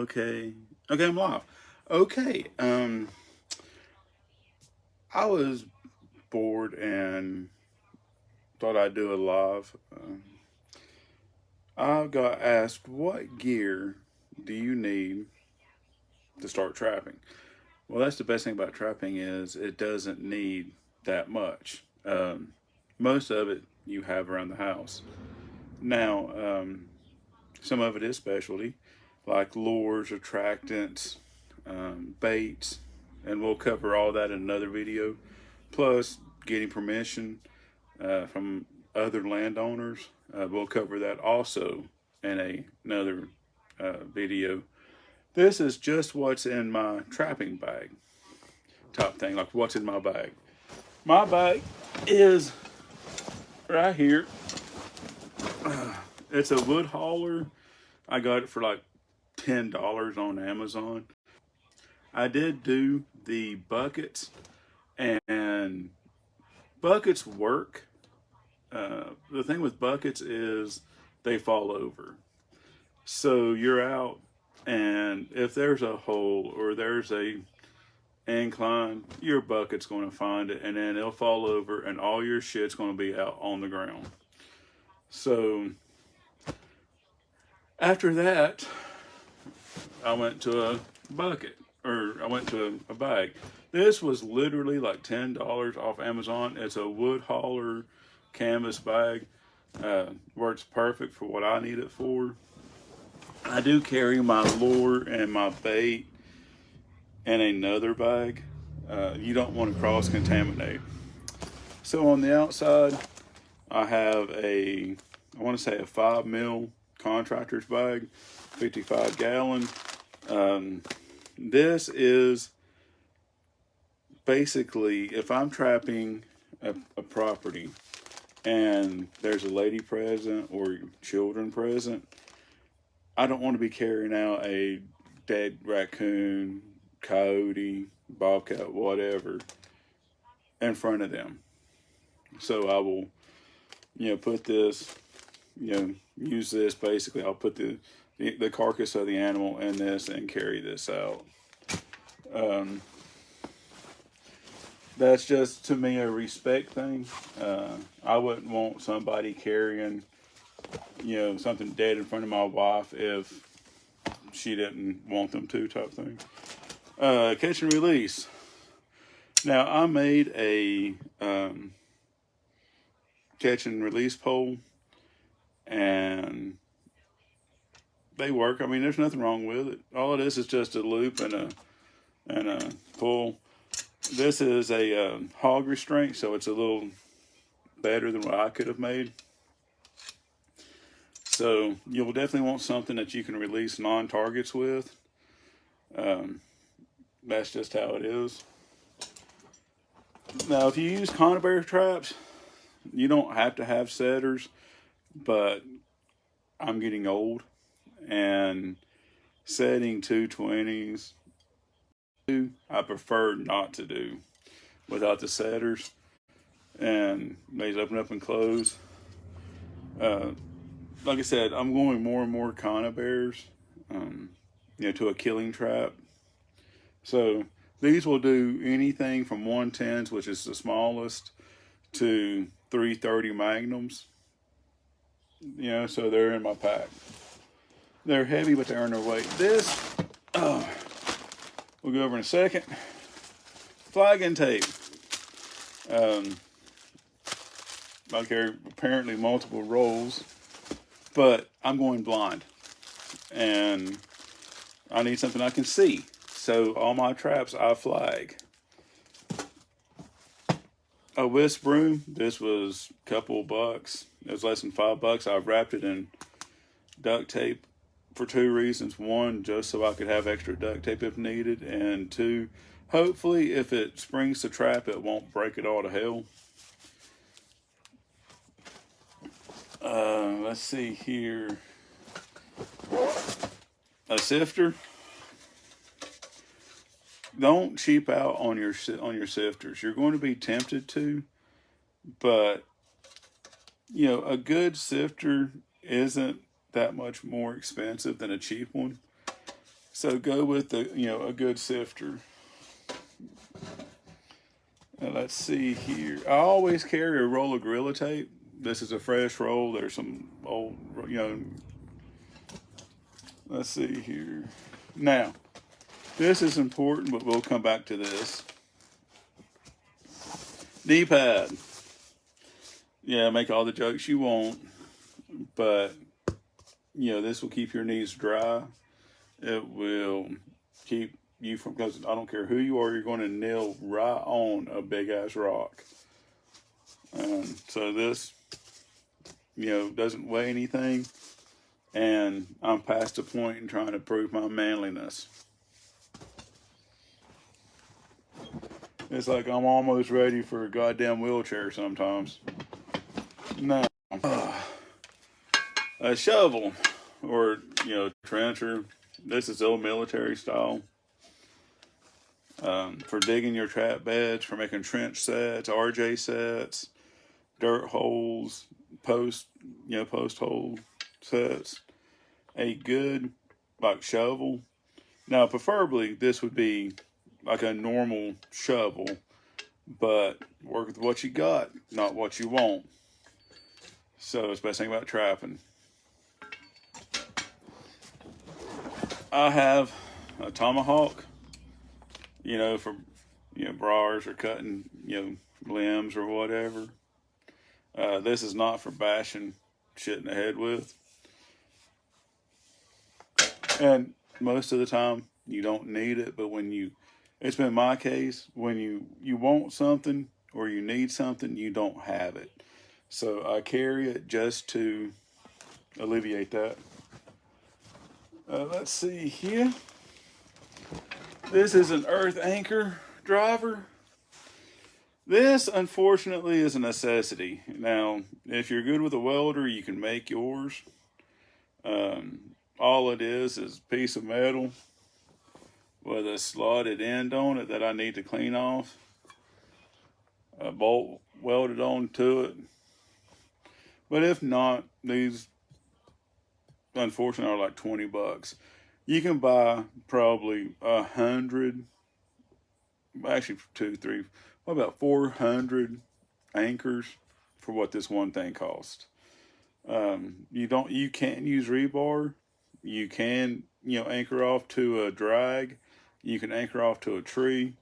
Okay. Okay, I'm live. Okay. I was bored and thought I'd do a live. I got asked, what gear do you need to start trapping? Well, that's the best thing about trapping is it doesn't need that much. Most of it you have around the house. Now, some of it is specialty, like lures, attractants, baits, and we'll cover all that in another video. Plus, getting permission from other landowners. We'll cover that also in another video. This is just what's in my trapping bag. Top thing, like what's in my bag. My bag is right here. It's a wood hauler. I got it for like $10 on Amazon. I did do the buckets, and buckets work. The thing with buckets is they fall over. So you're out, and if there's a hole or there's a incline, your bucket's going to find it, and then it'll fall over, and all your shit's going to be out on the ground. So after that, I went to a bucket, or I went to a bag. This was literally like $10 off Amazon. It's a wood hauler canvas bag. Works perfect for what I need it for. I do carry my lure and my bait in another bag. You don't want to cross contaminate. So on the outside, I have I want to say a 5 mil contractor's bag, 55 gallon. This is basically if I'm trapping a property and there's a lady present or children present, I don't want to be carrying out a dead raccoon, coyote, bobcat, whatever, in front of them. So I will, put this, use this basically. I'll put the carcass of the animal in this and carry this out. That's just to me a respect thing. I wouldn't want somebody carrying, something dead in front of my wife if she didn't want them to, type thing. Catch and release. Now I made a catch and release pole, and they work. I mean, there's nothing wrong with it. All it is just a loop and a pull. This is a hog restraint, so it's a little better than what I could have made. So you'll definitely want something that you can release non-targets with. That's just how it is. Now, if you use conibear traps, you don't have to have setters, but I'm getting old, and setting 220s, I prefer not to do without the setters, and they open up and close. Like I said, I'm going more and more conibears, to a killing trap. So these will do anything from 110s, which is the smallest, to 330 magnums. So they're in my pack. They're heavy, but they're in their weight. This, we'll go over in a second. Flagging tape. I carry apparently multiple rolls, but I'm going blind, and I need something I can see. So all my traps I flag. A whisk broom. This was a couple bucks. It was less than $5. I wrapped it in duct tape for two reasons. One, just so I could have extra duct tape if needed, and two, hopefully if it springs the trap, it won't break it all to hell. Let's see here. A sifter. Don't cheap out on your sifters. You're going to be tempted to, but a good sifter isn't that much more expensive than a cheap one. So go with a good sifter. And let's see here. I always carry a roll of Gorilla Tape. This is a fresh roll. There's some old, let's see here. Now, this is important, but we'll come back to this. Knee pad. Yeah, make all the jokes you want, but this will keep your knees dry. It will keep you from, because I don't care who you are, you're going to kneel right on a big ass rock. So this, doesn't weigh anything, and I'm past the point in trying to prove my manliness. It's like I'm almost ready for a goddamn wheelchair sometimes. Now, a shovel or, trencher. This is old military style. For digging your trap beds, for making trench sets, RJ sets, dirt holes, post hole sets. A good, shovel. Now, preferably, this would be like a normal shovel, but work with what you got, not what you want. So it's the best thing about trapping. I have a tomahawk, for briars or cutting, limbs or whatever. This is not for bashing shit in the head with. And most of the time you don't need it, but it's been my case, when you want something or you need something, you don't have it. So I carry it just to alleviate that. Let's see here. This is an earth anchor driver. This, unfortunately, is a necessity. Now, if you're good with a welder, you can make yours. All it is a piece of metal with a slotted end on it that I need to clean off. A bolt welded onto it. But if not, these, unfortunately, are like $20. You can buy probably 100, actually 2, 3, what about 400 anchors for what this one thing costs. You can't use rebar. You can, anchor off to a drag. You can anchor off to a tree.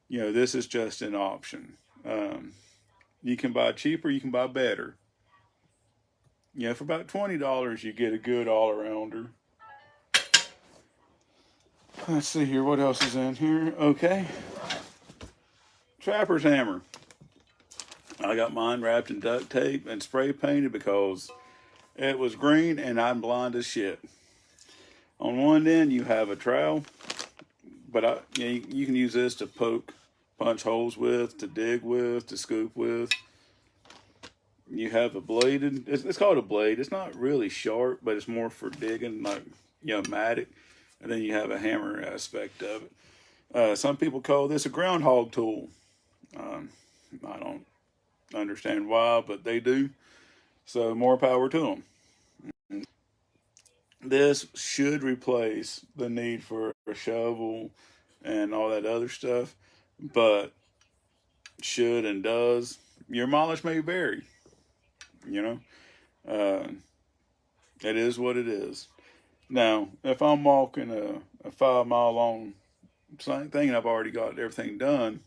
This is just an option. You can buy cheaper, you can buy better. For about $20, you get a good all-arounder. Let's see here, what else is in here? Okay. Trapper's hammer. I got mine wrapped in duct tape and spray painted because it was green and I'm blind as shit. On one end, you have a trowel, but you can use this to punch holes with, to dig with, to scoop with. You have a bladed, it's called a blade. It's not really sharp, but it's more for digging, like, mattock. And then you have a hammer aspect of it. Some people call this a groundhog tool. I don't understand why, but they do. So more power to them. This should replace the need for a shovel and all that other stuff, but should and does. Your mileage may vary, it is what it is. Now, if I'm walking a 5 mile long thing and I've already got everything done,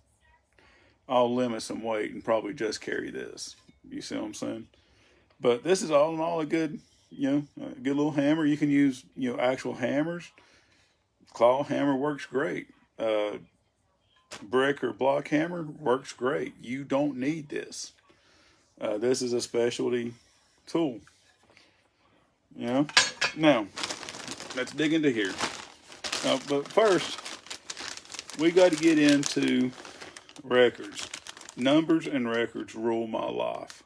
I'll limit some weight and probably just carry this. You see what I'm saying? But this is all in all a good, a good little hammer. You can use, actual hammers. Claw hammer works great. Brick or block hammer works great. You don't need this. This is a specialty tool. Now, let's dig into here. But first, we got to get into records. Numbers and records rule my life.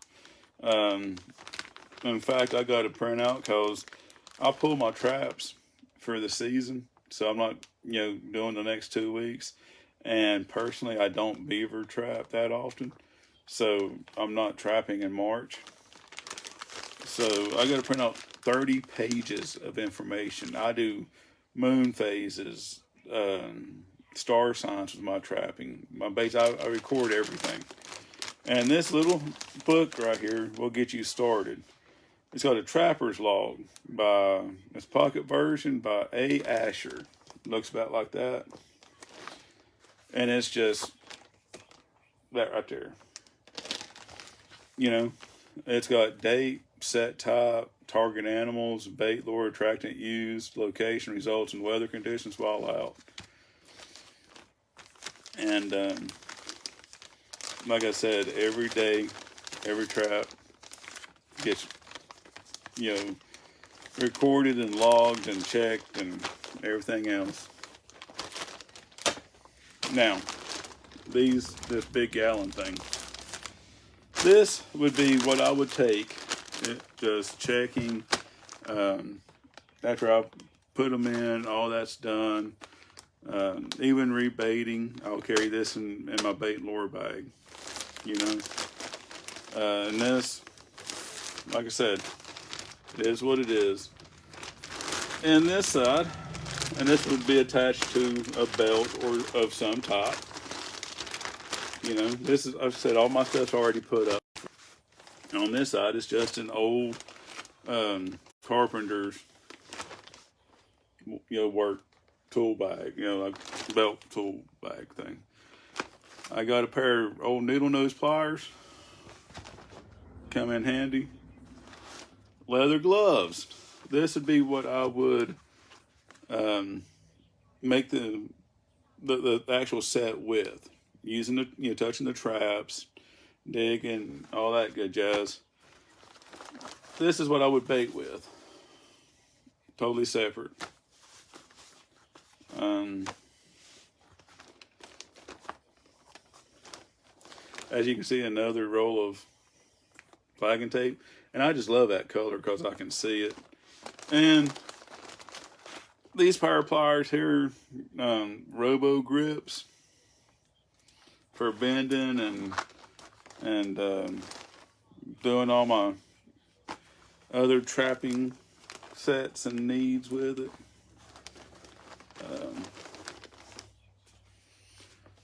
In fact, I got a printout because I pull my traps for the season, so I'm not, doing the next 2 weeks. And personally, I don't beaver trap that often, so I'm not trapping in March. So I got to print out 30 pages of information. I do moon phases, star signs with my trapping. My baits, I record everything. And this little book right here will get you started. It's called a Trapper's Log by, it's pocket version by A. Asher. Looks about like that. And it's just that right there. You know, it's got date, set type, target animals, bait lure, attractant used, location, results, and weather conditions while out. And like I said, every day, every trap gets, you know, recorded and logged and checked and everything else. Now, this big gallon thing. This would be what I would take, just checking, after I put them in, all that's done. Even rebaiting, I'll carry this in my bait and lure bag, you know. And this, like I said, it is what it is. And this side, and this would be attached to a belt or of some type. You know, this is, I've said, all my stuff's already put up. And on this side, it's just an old carpenter's, you know, work tool bag, you know, like belt tool bag thing. I got a pair of old needle nose pliers, come in handy. Leather gloves. This would be what I would make the actual set with, using the, you know, touching the traps, digging, all that good jazz. This is what I would bait with, totally separate. As you can see, another roll of flagging tape, and I just love that color because I can see it. And these power pliers here, Robo grips for bending and doing all my other trapping sets and needs with it.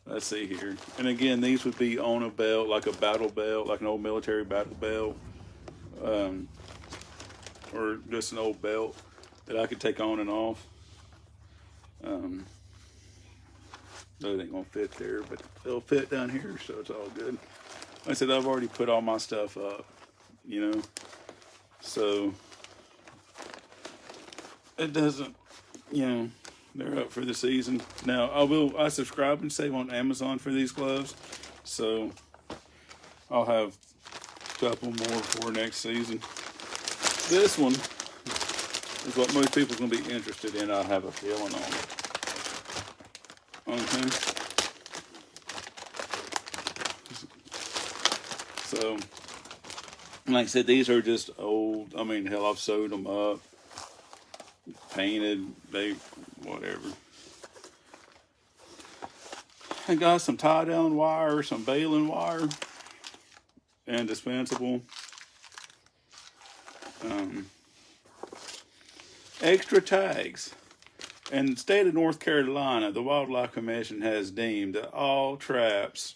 Let's see here. And again, these would be on a belt, like a battle belt, like an old military battle belt, or just an old belt that I could take on and off. Those ain't gonna fit there, but they'll fit down here, so it's all good. Like I said, I've already put all my stuff up, you know, so it doesn't, you know, they're up for the season. Now, I subscribe and save on Amazon for these gloves, so I'll have a couple more for next season. This one is what most people are going to be interested in, I have a feeling on. Okay. So, like I said, these are just old. I mean, hell, I've sewed them up, painted, whatever. I got some tie-down wire, some baling wire, indispensable. Extra tags. In the state of North Carolina, the Wildlife Commission has deemed that all traps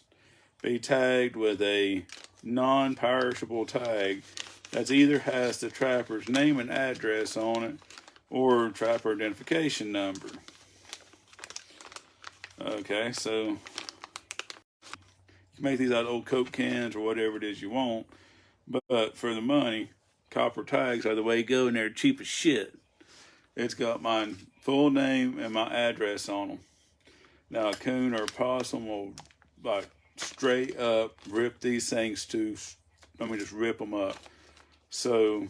be tagged with a non-perishable tag that either has the trapper's name and address on it or trapper identification number. Okay, so you can make these out of old Coke cans or whatever it is you want, but for the money, copper tags are the way to go, and they're cheap as shit. It's got my full name and my address on them. Now, a coon or a possum will, like, straight up rip these things just rip them up. So,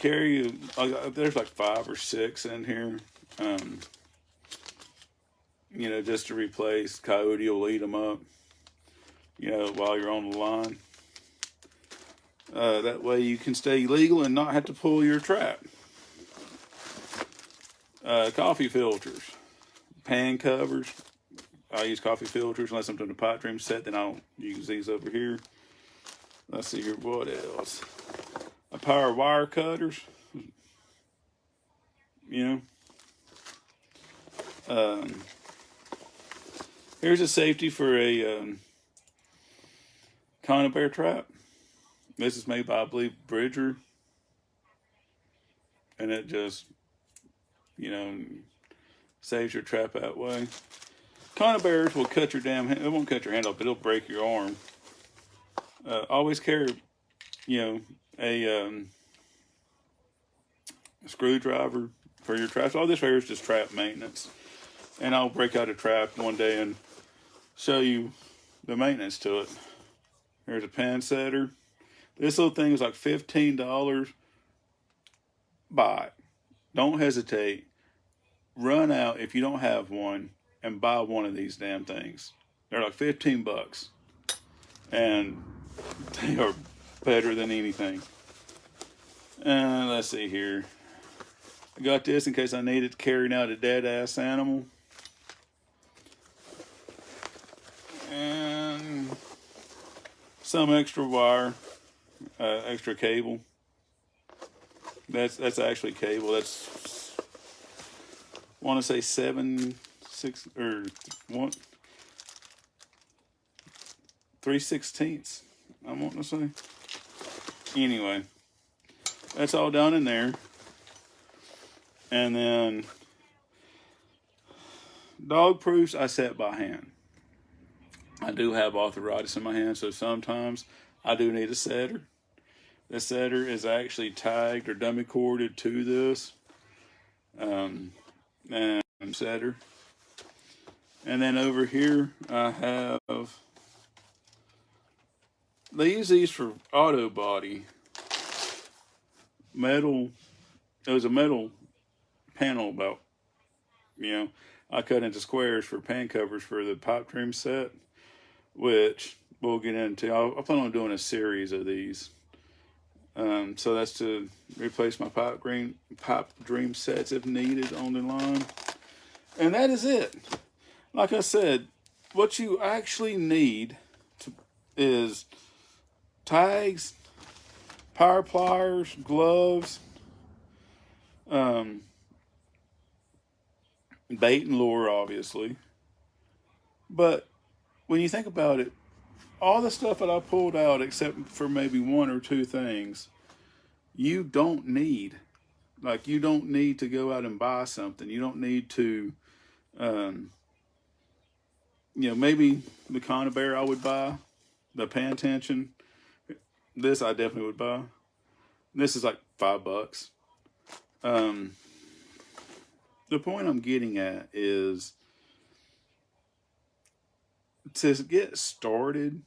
there's like 5 or 6 in here, you know, just to replace. Coyote will eat them up, you know, while you're on the line. That way you can stay legal and not have to pull your trap. Coffee filters, pan covers. I use coffee filters unless I'm doing a pipe dream set, then I'll use these over here. Let's see here, what else? A pair of wire cutters. You you know. Here's a safety for a conibear trap. This is made by, I believe, Bridger, and it just, you know, saves your trap that way. Conibears will cut your damn hand. It won't cut your hand off, but it'll break your arm. Always carry, you know, a screwdriver for your traps. All this here is just trap maintenance. And I'll break out a trap one day and show you the maintenance to it. Here's a pan setter. This little thing is like $15. Buy it. Don't hesitate. Run out if you don't have one and buy one of these damn things. They're like 15 bucks. And they are better than anything. And let's see here. I got this in case I need it carrying out a dead ass animal. And some extra wire, extra cable. That's actually cable. That's, I want to say 3/16. I want to say. Anyway, that's all down in there. And then dog proofs I set by hand. I do have arthritis in my hand, so sometimes I do need a setter. The setter is actually tagged or dummy corded to this and setter. And then over here I have, they use these for auto body. Metal, it was a metal panel about, you know, I cut into squares for pan covers for the pipe dream set, which we'll get into. I plan on doing a series of these. So that's to replace my pipe dream sets if needed on the line. And that is it. Like I said, what you actually need is tags, power pliers, gloves, bait and lure, obviously. But when you think about it, all the stuff that I pulled out, except for maybe one or two things, you don't need. Like, you don't need to go out and buy something. You don't need to, you know, maybe the conibear I would buy, the pan tension. This I definitely would buy. This is like $5. The point I'm getting at is, to get started,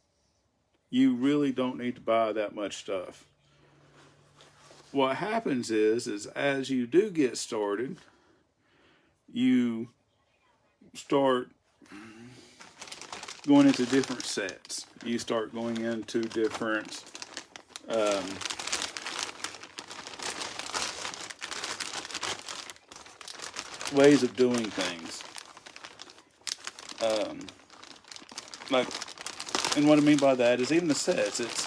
you really don't need to buy that much stuff. What happens is as you do get started, you start going into different sets. You start going into different ways of doing things. Like, and what I mean by that is even the sets. It's,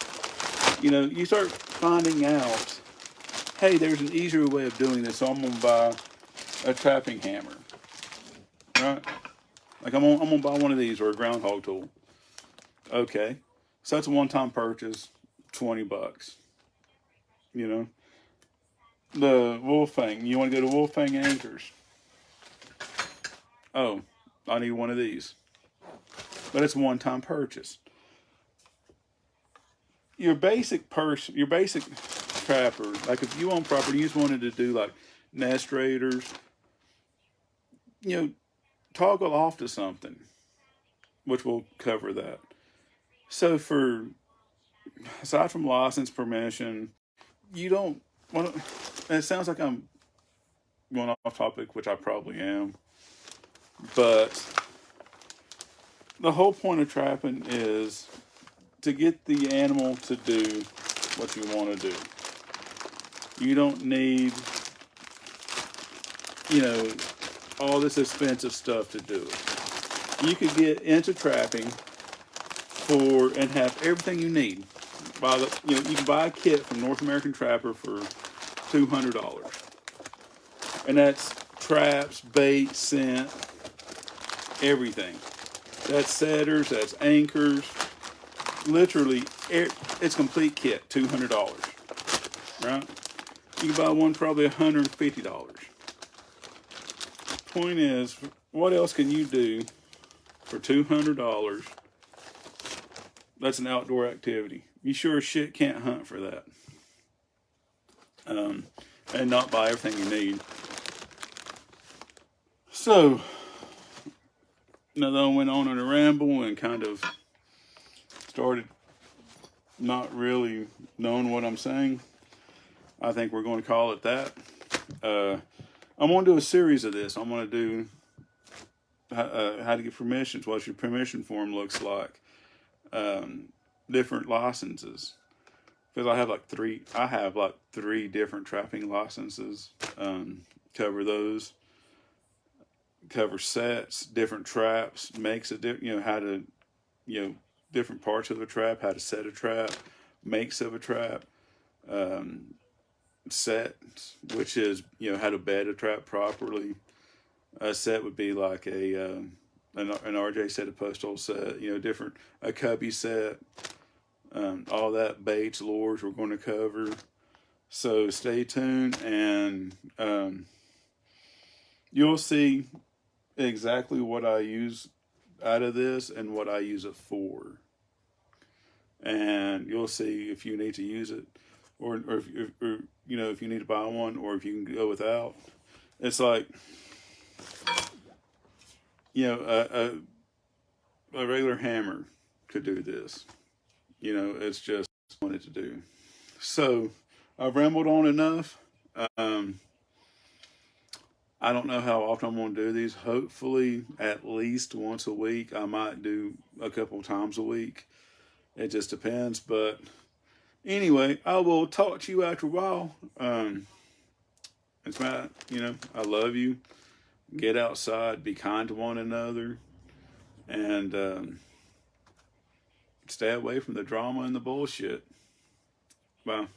you know, you start finding out, hey, there's an easier way of doing this, so I'm gonna buy a trapping hammer, right? Like I'm gonna buy one of these, or a groundhog tool. Okay, so that's a one-time purchase, 20 bucks. You know, the Wolfang. You want to go to Wolfang anchors? Oh, I need one of these. But it's a one-time purchase. Your basic trapper, like if you own property, you just wanted to do like nest raiders, you know, toggle off to something, which will cover that. So for, aside from license permission, you don't want to, and it sounds like I'm going off topic, which I probably am, but the whole point of trapping is to get the animal to do what you want to do. You don't need, you know, all this expensive stuff to do it. You could get into trapping and have everything you need. You can buy a kit from North American Trapper for $200, and that's traps, bait, scent, everything. That's setters, that's anchors. Literally, it's complete kit, $200, right? You can buy one probably $150. Point is, what else can you do for $200? That's an outdoor activity. You sure as shit can't hunt for that. And not buy everything you need. So, now that I went on a ramble and kind of started not really knowing what I'm saying, I think we're going to call it that. I'm going to do a series of this. I'm going to do how to get permissions, what your permission form looks like, different licenses. Because I have like three different trapping licenses. Cover those. Cover sets, different traps, makes a how to, different parts of a trap, how to set a trap, makes of a trap, set, which is how to bed a trap properly. A set would be like an RJ set, a post hole set, different, a cubby set, all that, baits, lures we're going to cover. So stay tuned, and you'll see exactly what I use out of this and what I use it for. And you'll see if you need to use it, or if you need to buy one, or if you can go without. It's like, a regular hammer could do this. It's just what I wanted to do. So I've rambled on enough. I don't know how often I'm going to do these. Hopefully at least once a week. I might do a couple times a week. It just depends. But anyway, I will talk to you after a while. It's Matt. I love you. Get outside. Be kind to one another. And stay away from the drama and the bullshit. Bye.